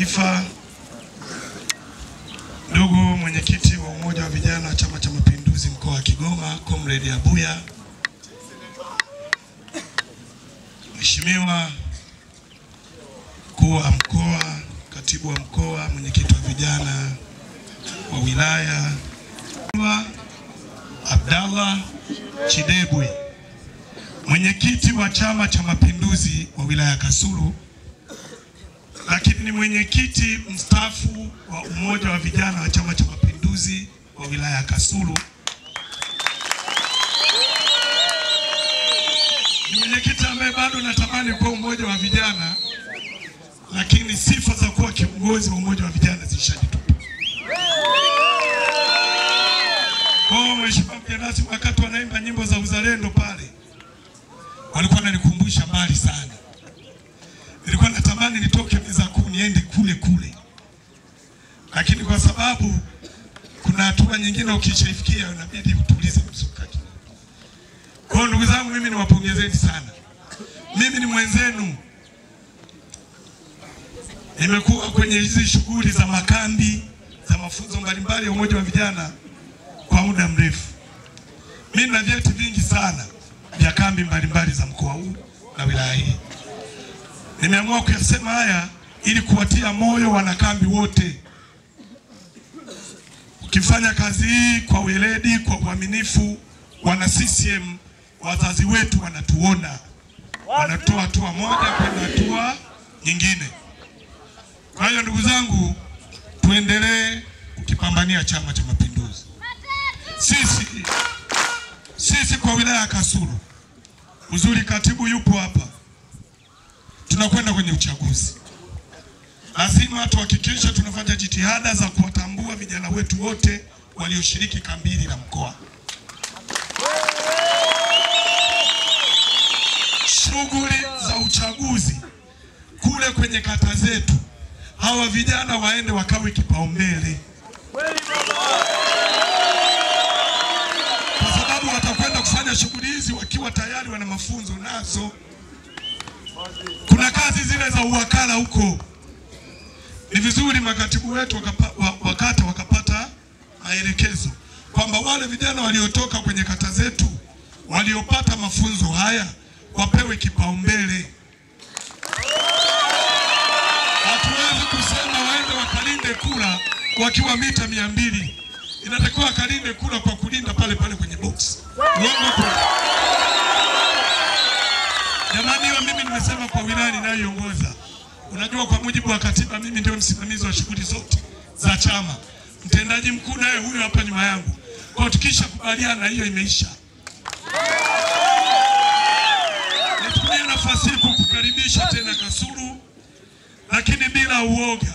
Taifa, ndugu mwenyekiti wa Umoja wa Vijana wa Chama cha Mapinduzi mkoa wa Kigoma, Comrade Abuya, Mheshimiwa mkuu wa mkoa, katibu wa mkoa, mwenyekiti wa vijana wa wilaya, Abdallah Chidebwe, mwenyekiti wa Chama cha Mapinduzi wa wilaya Kasulu, lakini ni mwenyekiti mstaafu wa Umoja wa Vijana wa Chama cha Mapinduzi wa wilaya Kasulu. Ni mwenyekiti ambaye bado natamani kuwa Umoja wa Vijana, lakini sifa za kuwa kiongozi wa Umoja wa Vijana zishanitupa. Kwa mheshimiwa mgeni rasmi, wakati wanaimba nyimbo za uzalendo pale, walikuwa wananikumbusha mbali sana. Nilikuwa natamani nitoke meza kuu niende kule. Lakini kwa sababu kuna hatua nyingine ukishaifikia unabidi utulize msukaki. Kwa ndugu zangu, mimi niwapongezeni sana. Mimi ni mwenzenu. Nimekuwa kwenye hizi shughuli za makambi za mafunzo mbalimbali ya Umoja wa Vijana kwa muda mrefu. Mimi na vyeti vingi sana vya kambi mbalimbali za mkoa huu na wilaya hii. Nimeamua kuyasema haya ili kuwatia moyo wanakambi wote. Ukifanya kazi hii kwa weledi, kwa uaminifu, wana CCM wazazi wetu wanatuona. Wanatoa hatua moja kwenda hatua nyingine. Kwa hiyo ndugu zangu, tuendelee kukipambania Chama cha Mapinduzi. Sisi kwa wilaya ya Kasulu, uzuri katibu yupo hapa, tunakwenda kwenye uchaguzi. Lazima tuhakikishe tunafanya jitihada za kuwatambua vijana wetu wote walioshiriki kambi hili la mkoa. Shughuli za uchaguzi kule kwenye kata zetu, hawa vijana waende wakawe kipaumbele, kwa sababu watakwenda kufanya shughuli hizi wakiwa tayari wana mafunzo nazo. Kuna kazi zile za uwakala huko. Ni vizuri makatibu wetu wakata wakapata maelekezo kwamba wale vijana waliotoka kwenye kata zetu waliopata mafunzo haya wapewe kipaumbele. Hatuwezi kusema waende wakalinde kura wakiwa mita 200. Inatakiwa wakalinde kura kwa kulinda pale kwenye box. Jamani, hiyo mimi nimesema kwa wilaya ninayoongoza. Unajua, kwa mujibu wa katiba mimi ndio msimamizi wa shughuli zote za chama. Mtendaji mkuu naye huyo hapa nyuma yangu. Kwa tukisha kubaliana hiyo imeisha. Nitumie nafasi hii kukukaribisha tena Kasulu, lakini bila uoga,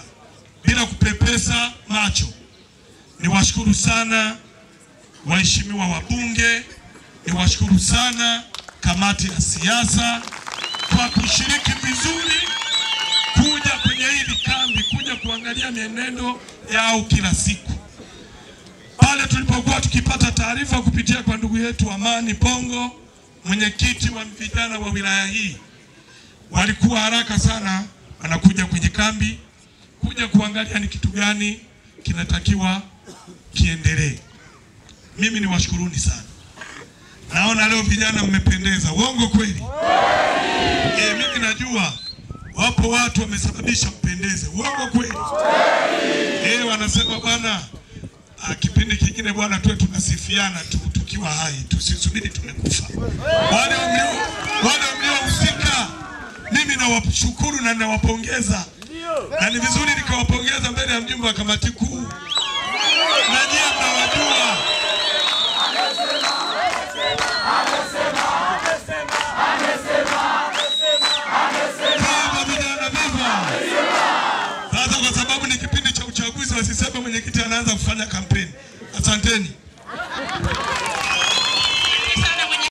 bila kupepesa macho. Niwashukuru sana waheshimiwa wabunge, niwashukuru sana kamati ya siasa kwa kushiriki vizuri kuja kwenye hili kambi, kuja kuangalia mienendo yao kila siku. Pale tulipokuwa tukipata taarifa kupitia kwa ndugu yetu Amani Pongo, mwenyekiti wa vijana wa wilaya hii, walikuwa haraka sana wanakuja kwenye kambi kuja kuangalia ni kitu gani kinatakiwa kiendelee. Mimi niwashukuruni sana. Naona leo vijana mmependeza. Uongo kweli? Mimi najua wapo watu wamesababisha mpendeze. Uongo kweli? Wanasema bwana, kipindi kingine bwana tuwe tunasifiana tukiwa hai, tusisubiri tumekufa. Wale mliohusika, mimi nawashukuru na nawapongeza. Na ni vizuri nikawapongeza mbele ya mjumbe wa kamati kuu. Na nyie mnawajua. Sasa kwa sababu ni kipindi cha uchaguzi, wasiseme mwenyekiti anaanza kufanya kampeni. Asanteni.